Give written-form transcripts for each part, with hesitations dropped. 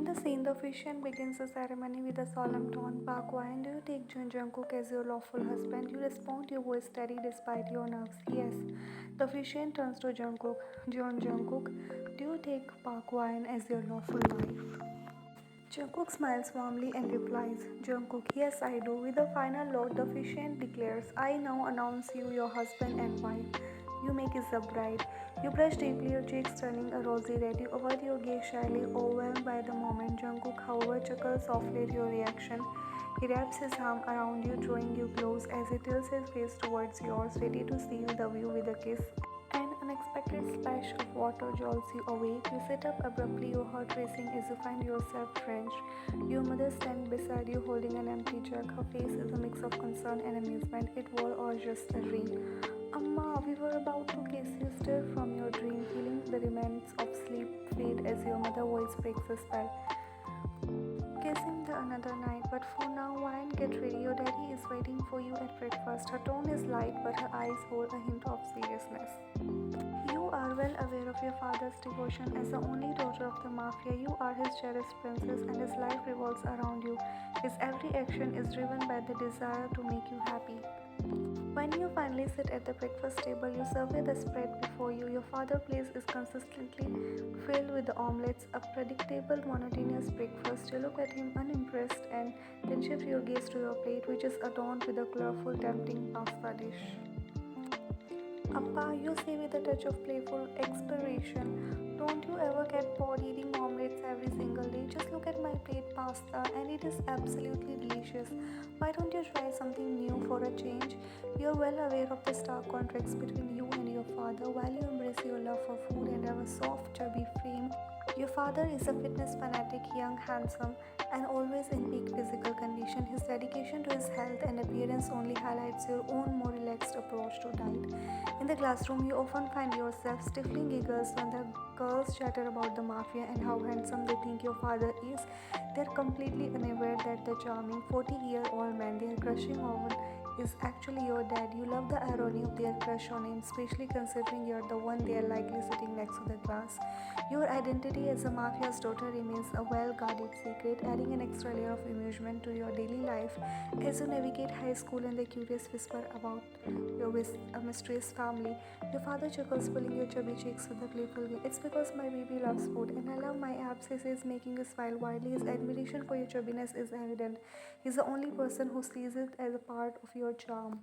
the scene, the officiant begins the ceremony with a solemn tone. Park Wine, do you take Jungkook as your lawful husband? You respond, your voice steady despite your nerves. Yes. The officiant turns to Jungkook. Jungkook, do you take Park Wine as your lawful wife? Jungkook smiles warmly and replies, Jungkook, yes I do. With a final note, the officiant declares, I now announce you your husband and wife. You make his the bride. You blush deeply, your cheeks turning a rosy red. You avert your gaze shyly, overwhelmed by the moment. Jungkook, however, chuckles softly at your reaction. He wraps his arm around you, drawing you close as he tilts his face towards yours, ready to seal the view with a kiss. An unexpected splash of water jolts you awake. You sit up abruptly, your heart racing as you find yourself drenched. Your mother stands beside you holding an empty jug. Her face is a mix of concern and amusement. It was or just a dream. Amma, we were about to kiss. You stir from your dream, feeling the remnants of sleep fade as your mother's voice breaks the spell. Kiss him the another night, but for now, wine, get ready. Your daddy is waiting for you at breakfast. Her tone is light, but her eyes hold a hint of seriousness. You are well aware of your father's devotion. As the only daughter of the Mafia, you are his cherished princess, and his life revolves around you. His every action is driven by the desire to make you happy. When you finally sit at the breakfast table, you survey the spread before you. Your father's plate is consistently filled with the omelets, a predictable, monotonous breakfast. You look at him unimpressed and then shift your gaze to your plate, which is adorned with a colorful, tempting pasta dish. Appa, you say with a touch of playful expiration, don't you ever get bored eating omelets every single day? Just look at my plate pasta and it is absolutely delicious. Why don't you try something new for a change? You are well aware of the stark contrast between you and your father. While you embrace your love for food and have a soft, chubby frame, your father is a fitness fanatic, young, handsome, and always in peak physical condition. His dedication to his health and appearance only highlights your own more relaxed approach to diet. In the classroom, you often find yourself stifling giggles when the girls chatter about the Mafia and how handsome they think your father is. They are completely unaware that the charming 40-year-old man they are crushing on is actually your dad. You love the irony of their crush on him, especially considering you're the one they are likely sitting next to the class. Your identity as a mafia's daughter remains a well-guarded secret, adding an extra layer of amusement to your daily life as you navigate high school and the curious whisper about your mysterious family. Your father chuckles, pulling your chubby cheeks with a playful grin. It's because my baby loves food, and I love my abs, he says, making you smile widely. His admiration for your chubbiness is evident. He's the only person who sees it as a part of your charm.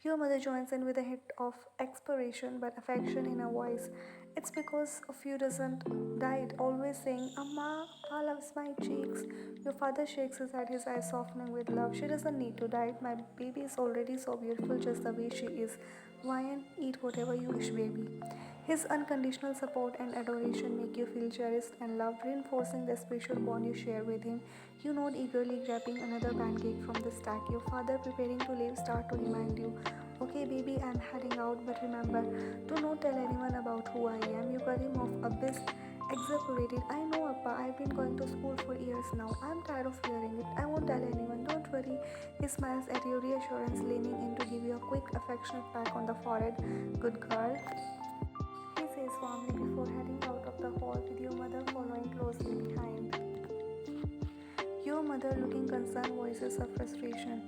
Your mother joins in with a hint of expiration but affection in her voice. It's because of you doesn't diet, always saying, Amma, Pa loves my cheeks. Your father shakes his head, his eyes softening with love. She doesn't need to diet. My baby is already so beautiful just the way she is. Wine, eat whatever you wish, baby. His unconditional support and adoration make you feel cherished and loved, reinforcing the special bond you share with him. You nod eagerly, grabbing another pancake from the stack. Your father, preparing to leave, start to remind you, okay, baby, I'm heading out, but remember, do not tell anyone about who I am. You cut him off a bit exasperated. I know, Appa, I've been going to school for years now. I'm tired of hearing it. I won't tell anyone. Don't worry. He smiles at your reassurance, leaning in to give you a quick, affectionate pat on the forehead. Good girl, he says warmly before heading out of the hall with your mother following closely behind. Your mother, looking concerned, voices her frustration.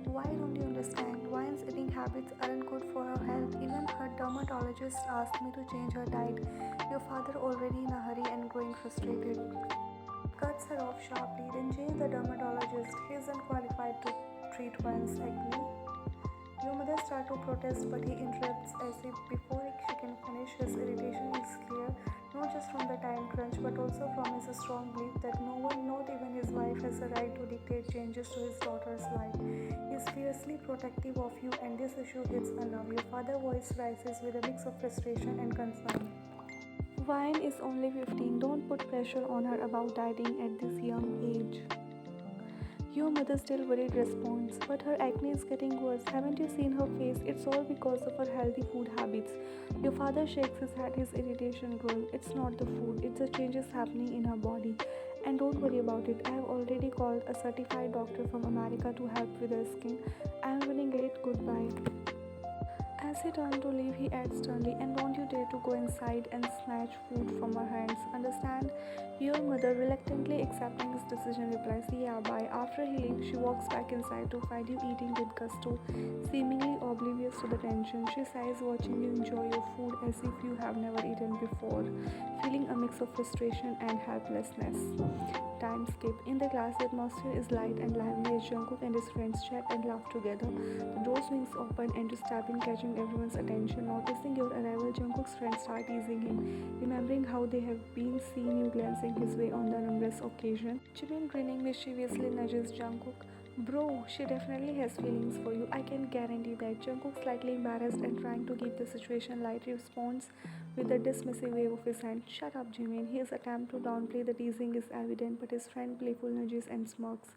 Why don't you understand? Wine's eating habits aren't good for her health. Even her dermatologist asked me to change her diet. Your father, already in a hurry and growing frustrated, cuts her off sharply. Then change the dermatologist. He isn't qualified to treat wine's acne. Your mother starts to protest, but he interrupts as if before she can finish. His irritation is clear, not just from the time crunch, but also from his strong belief that no one, not even his wife, has the right to dictate changes to his daughter's life. He is fiercely protective of you, and this issue hits a nerve. Your father's voice rises with a mix of frustration and concern. Wine is only 15. Don't put pressure on her about dieting at this young age. Your mother, still worried, responds, but her acne is getting worse. Haven't you seen her face? It's all because of her healthy food habits. Your father shakes his head, his irritation growing. It's not the food, it's the changes happening in her body. And don't worry about it. I have already called a certified doctor from America to help with her skin. I am running late. Goodbye. As he turned to leave, he adds sternly, and don't you dare to go inside and snatch food from her hands. Understand? Your mother, reluctantly accepting his decision, replies, "Yeah, bye." After he leaves, she walks back inside to find you eating with gusto, seemingly oblivious to the tension. She sighs, watching you enjoy your food as if you have never eaten before, feeling a mix of frustration and helplessness. Time skip. In the class, the atmosphere is light and lively as Jungkook and his friends chat and laugh together. The door swings open and you step in, catching everyone's attention. Noticing your arrival, Jungkook's friends start teasing him, remembering how they have been seen you glancing his way on the numerous occasions. Jimin, grinning mischievously, nudges Jungkook. Bro, she definitely has feelings for you. I can guarantee that. Jungkook, slightly embarrassed and trying to keep the situation light, responds with a dismissive wave of his hand. Shut up, Jimin. His attempt to downplay the teasing is evident, but his friend playful nudges and smirks.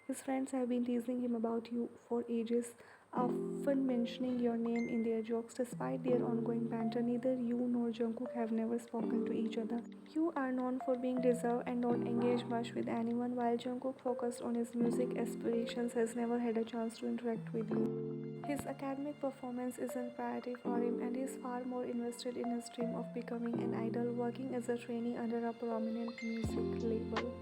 His friends have been teasing him about you for ages, often mentioning your name in their jokes. Despite their ongoing banter, neither you nor Jungkook have never spoken to each other. You are known for being reserved and don't engage much with anyone, while Jungkook, focused on his music aspirations, has never had a chance to interact with you. His academic performance isn't priority for him, and he is far more invested in his dream of becoming an idol, working as a trainee under a prominent music label.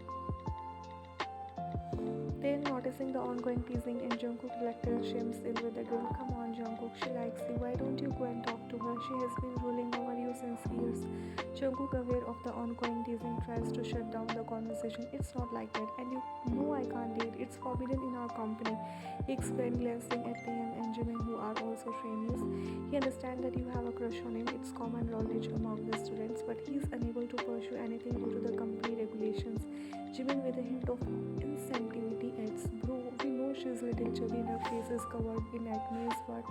Then, noticing the ongoing teasing in Jungkook, reluctance shames in with the girl. Come on, Jungkook, she likes you. Why don't you go and talk to her? She has been ruling over you since years. Jungkook, aware of the ongoing teasing, tries to shut down the conversation. It's not like that, and you know I can't date. It's forbidden in our company. He explained, glancing at Taehyung and Jimin, who are also trainees. He understands that you have a crush on him. It's common knowledge among the students, but he is unable to pursue anything due to the company regulations. Jimin, with a hint of insensitivity, adds, "Bro, we know she's little chubby and her face is covered in acne, but."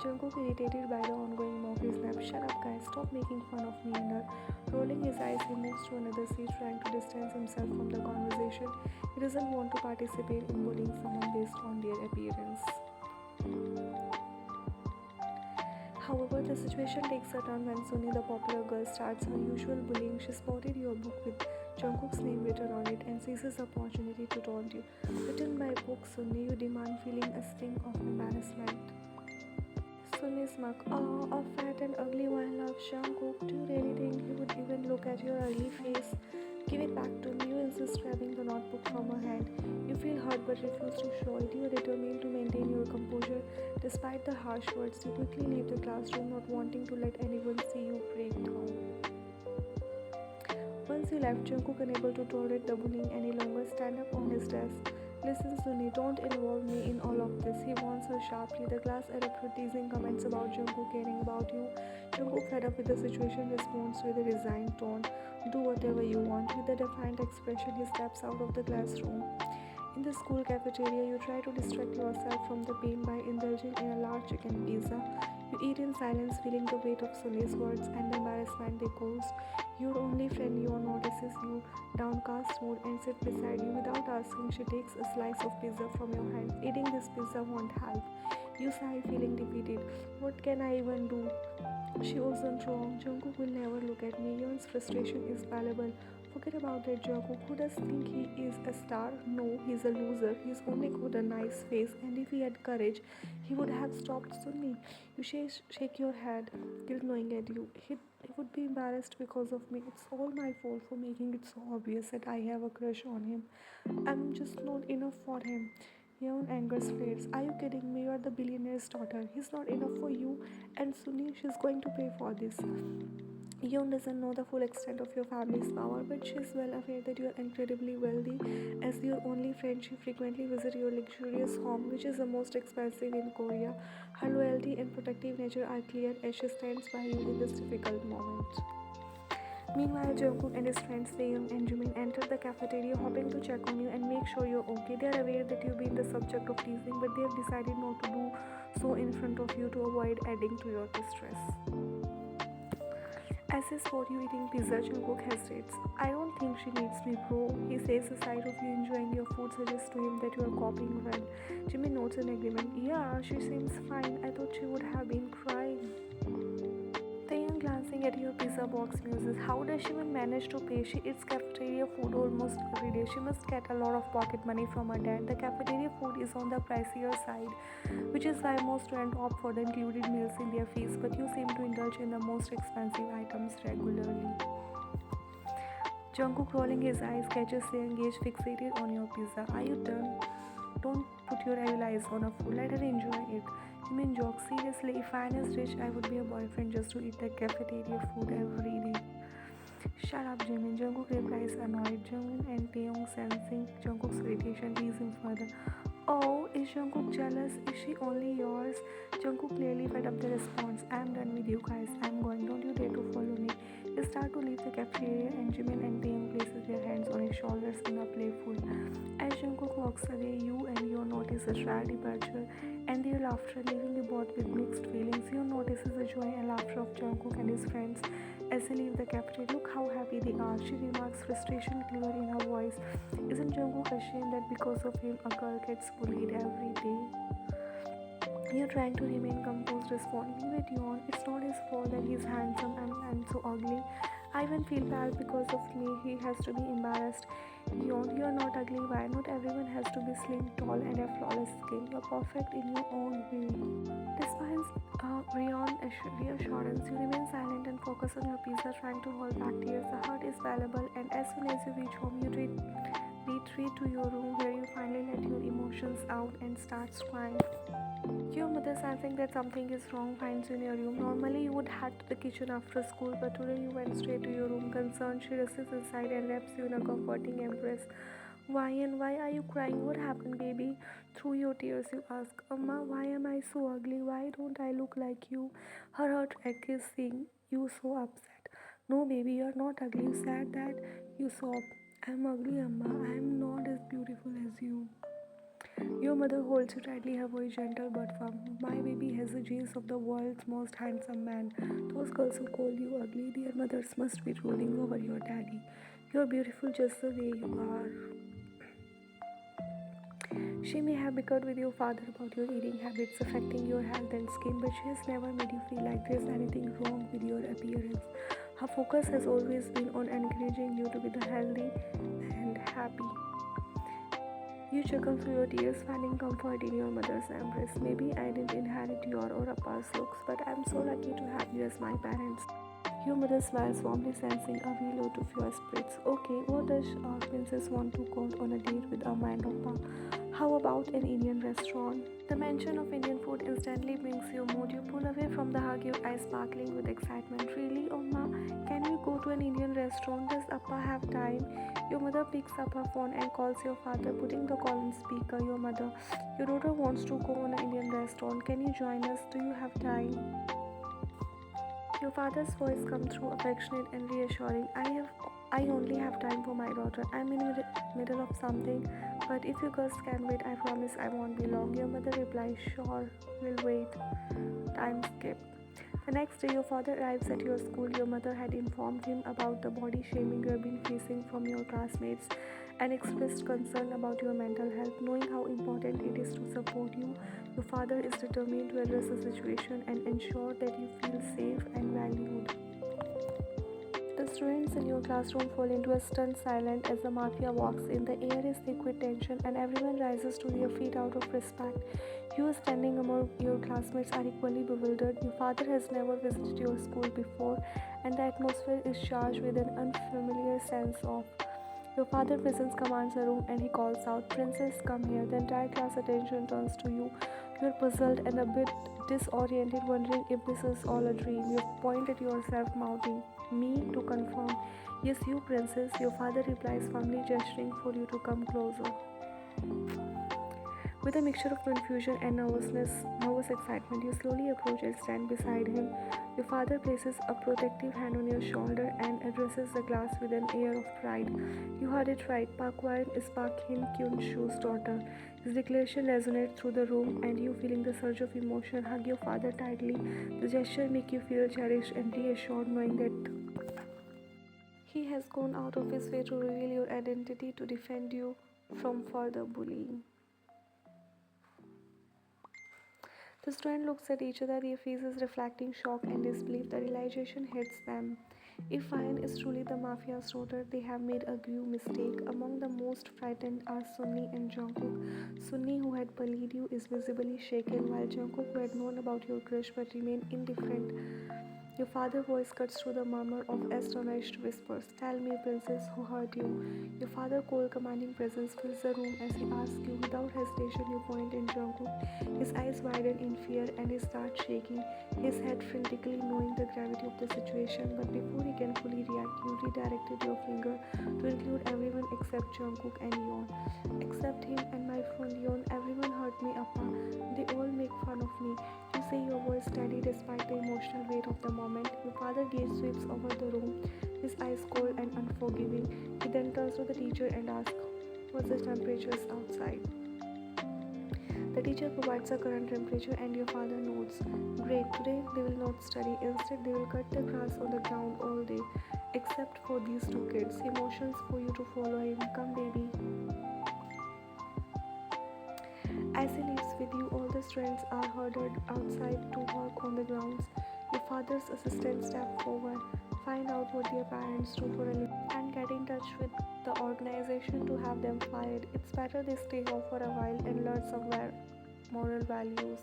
Jungkook, irritated by the ongoing mockery, snaps, "Shut up, guys, stop making fun of me and her." Rolling his eyes, he moves to another seat, trying to distance himself from the conversation. He doesn't want to participate in bullying someone based on their appearance. However, the situation takes a turn when Sunny, the popular girl, starts her usual bullying. She spotted your book with Jungkook's name written on it and seizes the opportunity to taunt you. Written by book, Sunny, you demand, feeling a sting of embarrassment. Sunny smirk. "Oh, a fat and ugly one loves Jungkook. Do you really think he would even look at your ugly face? Give it back to me," you insist, grabbing the notebook from her hand. You feel hurt but refuse to show it. You are determined to maintain your composure. Despite the harsh words, you quickly leave the classroom, not wanting to let anyone see you break down. Once you left, Jungkook, unable to tolerate the bullying any longer, stand up on his desk. "Listen, Sunny, don't involve me in all of this," he warns her sharply. The class erupts with teasing comments about Jungkook caring about you. Jungkook, fed up with the situation, responds with a resigned tone, "Do whatever you want." With a defiant expression, he steps out of the classroom. In the school cafeteria, you try to distract yourself from the pain by indulging in a large chicken pizza. You eat in silence, feeling the weight of Sunny's words and the embarrassment they cause. Your only friend, Yon, notices your downcast mood and sits beside you. Without asking, she takes a slice of pizza from your hand. Eating this pizza won't help. You sigh, feeling defeated. What can I even do? She wasn't wrong. Jungkook will never look at me. Yon's frustration is palpable. Forget about that Jungkook. Who does think he is a star? No, he's a loser. He's only got a nice face, and if he had courage, he would have stopped Sunny. You shake your head, guilt knowing at you. He would be embarrassed because of me. It's all my fault for making it so obvious that I have a crush on him. I'm just not enough for him. Yeon anger flares. Are you kidding me? You're the billionaire's daughter. He's not enough for you, and Sunny, she's going to pay for this. Yeon doesn't know the full extent of your family's power, but she's well aware that you are incredibly wealthy. As your only friend, she frequently visits your luxurious home, which is the most expensive in Korea. Her loyalty and protective nature are clear as she stands by you in this difficult moment. Meanwhile, Jungkook and his friends Taehyung and Jimin enter the cafeteria, hoping to check on you and make sure you're okay. They are aware that you've been the subject of teasing, but they have decided not to do so in front of you to avoid adding to your distress. As he spot you eating pizza, Jungkook hesitates. "I don't think she needs me, bro," he says. The sight of you enjoying your food suggests to him that you are copying well. Jimin nods in agreement. "Yeah, she seems fine. I thought she would have been crying." Taehyung, glancing at your pizza box, muses, "How does she even manage to pay? She eats cafeteria food almost every day. She must get a lot of pocket money from her dad. The cafeteria food is on the pricier side, which is why most students opt for the included meals in their fees, but you seem to indulge in the most expensive items regularly." Jungkook rolling his eyes catches saying Gage fixated on your pizza. Are you done? Don't put your evil eyes on a food. Let her enjoy it. Jimin jokes, seriously, if I was rich, I would be a boyfriend just to eat the cafeteria food every day. Shut up, Jimin. Jungkook replies annoyed. Jimin and Taehyung sensing Jungkook's irritation tease him further. Oh, is Jungkook jealous? Is she only yours? Jungkook clearly fed up the response. I'm done with you guys. I'm going. Don't you dare to follow me. They start to leave the cafeteria and Jimin and Taehyung places their hands on his shoulders in a playful. As Jungkook walks away, you and Yo notice a shy departure and their laughter, leaving you both with mixed feelings. Yo notices the joy and laughter of Jungkook and his friends as they leave the cafeteria. Look how happy they are. She remarks, frustration clear in her voice. Isn't Jungkook ashamed that because of him a girl gets bullied every day? You're trying to remain composed, responding with yawn. It's not his fault that he's handsome and so ugly. I even feel bad because of me. He has to be embarrassed. Yawn, you're not ugly. Why? Not everyone has to be slim, tall, and have flawless skin. You're perfect in your own way. Despite reassurance, you remain silent and focus on your pizza, trying to hold back tears. The hurt is valuable, and as soon as you reach home, you retreat to your room where you finally let your emotions out and start crying. Your mother, sensing that something is wrong, finds you in your room. Normally, you would head to the kitchen after school, but today you went straight to your room. Concerned, she rushes inside and wraps you in a comforting embrace. Why and why are you crying? What happened, baby? Through your tears, you ask, Amma, why am I so ugly? Why don't I look like you? Her heart is seeing you so upset. No, baby, you're not ugly. You said that. You sob. I'm ugly, Amma. I'm not as beautiful as you. Your mother holds you tightly, her voice gentle but firm. My baby has the genes of the world's most handsome man. Those girls who call you ugly, their mothers must be ruling over your daddy. You're beautiful just the way you are. She may have bickered with your father about your eating habits affecting your health and skin, but she has never made you feel like there's anything wrong with your appearance. Her focus has always been on encouraging you to be the healthy and happy. You chuckle through your tears, finding comfort in your mother's embrace. Maybe I didn't inherit your or Appa's looks, but I'm so lucky to have you as my parents. Your mother smiles warmly, sensing a reload of your spirits. Okay, what does our princess want to go on a date with Amma and Appa? How about an Indian restaurant? The mention of Indian food instantly brings you mood. You pull away from the hug, your eyes sparkling with excitement. Really, Amma? Can we go to an Indian restaurant? Does Appa have time? Your mother picks up her phone and calls your father, putting the call on speaker. Your mother, your daughter wants to go on an Indian restaurant. Can you join us? Do you have time? Your father's voice comes through affectionate and reassuring. I only have time for my daughter. I'm in the middle of something, but if you girls can wait, I promise I won't be long. Your mother replies, sure, we'll wait. Time skip. The next day, your father arrives at your school. Your mother had informed him about the body shaming you have been facing from your classmates and expressed concern about your mental health. Knowing how important it is to support you, your father is determined to address the situation and ensure that you feel safe and valued. The students in your classroom fall into a stunned silence as the Mafia walks in. The air is thick with tension and everyone rises to their feet out of respect. You standing among your classmates are equally bewildered. Your father has never visited your school before and the atmosphere is charged with an unfamiliar sense of. Your father presents commands a room and he calls out, Princess, come here. The entire class attention turns to you. You're puzzled and a bit disoriented, wondering if this is all a dream. You point at yourself, mouthing, me to confirm. Yes, you, Princess. Your father replies, firmly gesturing for you to come closer. With a mixture of confusion and nervous excitement, you slowly approach and stand beside him. Your father places a protective hand on your shoulder and addresses the class with an air of pride. You heard it right. Park Hwan is Park Hin Kyun Shu's daughter. His declaration resonates through the room, and you, feeling the surge of emotion, hug your father tightly. The gesture makes you feel cherished and reassured, knowing that he has gone out of his way to reveal your identity to defend you from further bullying. The students look at each other, their faces reflecting shock and disbelief. The realization hits them. If Ryan is truly the Mafia's daughter, they have made a grave mistake. Among the most frightened are Sunni and Jungkook. Sunni, who had bullied you, is visibly shaken, while Jungkook, who had known about your crush but remained indifferent, Your father's voice cuts through the murmur of astonished whispers. Tell me, princess, who hurt you? Your father's cold, commanding presence fills the room as he asks you. Without hesitation, you point in Jungkook. His eyes widen in fear and he starts shaking, his head frantically knowing the gravity of the situation. But before he can fully react, you redirected your finger to include everyone except Jungkook and Yeon. Except him and my friend Yeon, everyone hurt me, Appa. They all make fun of me. You say your voice steady despite the emotional weight of the moment. Your father gaze sweeps over the room, his eyes cold and unforgiving. He then turns to the teacher and asks, "What's the temperatures outside?" The teacher provides a current temperature and your father nods. Great, today they will not study. Instead, they will cut the grass on the ground all day. Except for these two kids. He motions for you to follow him. Come, baby. As he leaves with you, all the students are herded outside to work on the grounds. Your father's assistant step forward, find out what their parents do for a living, and get in touch with the organization to have them fired. It's better they stay home for a while and learn some moral values.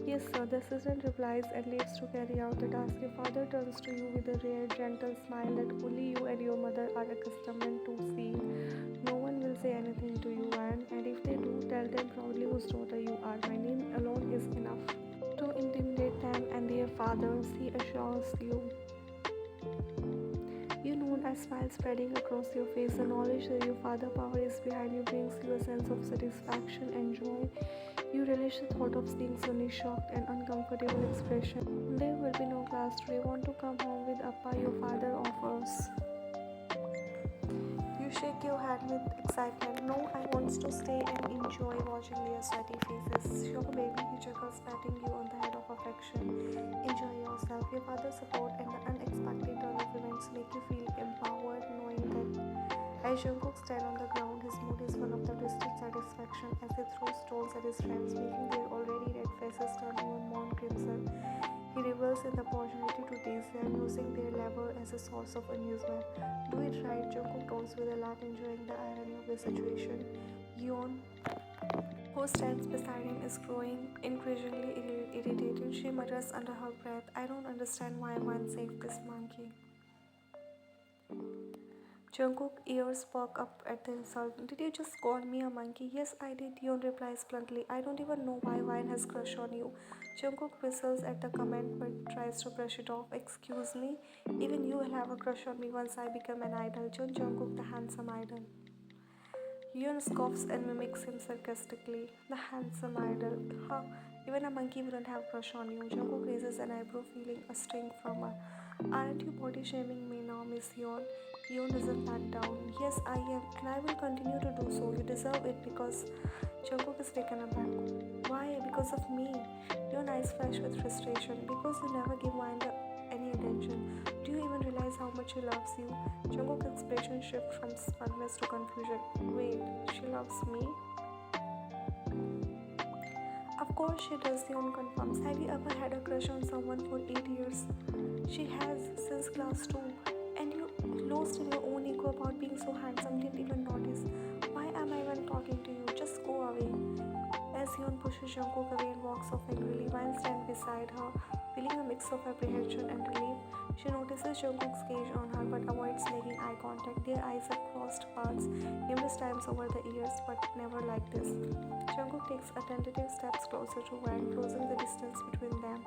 Yes, sir, the assistant replies and leaves to carry out the task. Your father turns to you with a rare, gentle smile that only you and your mother are accustomed to seeing. No one will say anything to you, and if they do, tell them proudly whose daughter you are. My name alone is enough to intimidate them and their fathers, he assures you. You know a smile spreading across your face. The knowledge that your father power is behind you brings you a sense of satisfaction and joy. You relish the thought of seeing Sunny's shocked and uncomfortable expression. There will be no class today. Want to come home with Appa, your father offers. You shake your head with excitement. No, I want to stay and enjoy watching their sweaty faces. Sure, baby, he chuckles, patting you on the head of affection. Enjoy yourself. Your father's support and the unexpected turn of events make you feel empowered, knowing that as Jungkook stands on the ground, his mood is one of the twisted satisfaction as he throws stones at his friends, making their already red faces turn even more crimson. He revels in the opportunity to tease them, using their labor as a source of amusement. Do it right, Jungkook tones with a laugh, enjoying the irony of the situation. Yeon, who stands beside him, is growing increasingly irritated. She mutters under her breath, I don't understand why one saved this monkey. Jungkook's ears perk up at the insult. Did you just call me a monkey? Yes, I did. Yeon replies bluntly. I don't even know why Vine has crush on you. Jungkook whistles at the comment but tries to brush it off. Excuse me? Even you will have a crush on me once I become an idol. Jungkook, the handsome idol. Yeon scoffs and mimics him sarcastically. The handsome idol. Huh? Even a monkey wouldn't have crush on you. Jungkook raises an eyebrow, feeling a sting from her. Aren't you body shaming me now, Miss Yeon? Yeon doesn't back down. Yes, I am, and I will continue to do so. You deserve it because Jungkook is taken aback. Why? Because of me. Yeon eyes flash with frustration. Because you never give Winder any attention. Do you even realize how much he loves you? Jungkook's expression shifts from smugness to confusion. Wait, she loves me? Of course she does, Yeon confirms. Have you ever had a crush on someone for 8 years? She has, since class 2. And you lost in your own ego about being so handsome, didn't even notice. Why am I even talking to you? Just go away. As Yeon pushes Jungkook away and walks off angrily, Vine stands beside her, feeling a mix of apprehension and relief. She notices Jungkook's gaze on her but avoids making eye contact. Their eyes have crossed paths numerous times over the years, but never like this. Jungkook takes a tentative steps closer to Vine, closing the distance between them.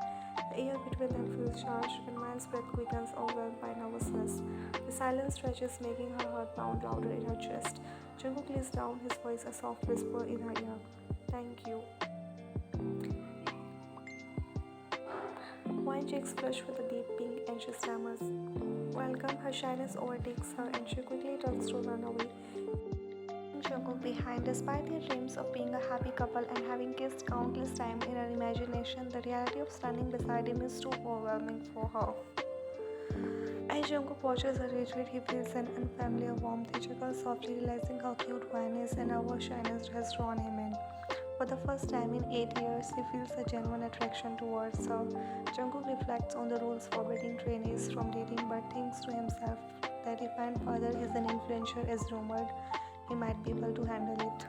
The air between them feels charged, and Vine's breath quickens, overwhelmed by nervousness. The silence stretches, making her heart pound louder in her chest. Jungkook lays down, his voice a soft whisper in her ear. Thank you. Wine cheeks flush with a deep pink and she stammers. Welcome, her shyness overtakes her and she quickly turns to run away. Jungkook behind. Despite their dreams of being a happy couple and having kissed countless times in her imagination, the reality of standing beside him is too overwhelming for her. As Jungkook watches her retreat, he feels an unfamiliar warmth. He chuckles softly, realizing how cute Vine is and how her shyness has drawn him in. For the first time in 8 years, he feels a genuine attraction towards her. Jungkook reflects on the rules forbidding trainees from dating but thinks to himself that if Vine's father is an influencer as rumored, he might be able to handle it.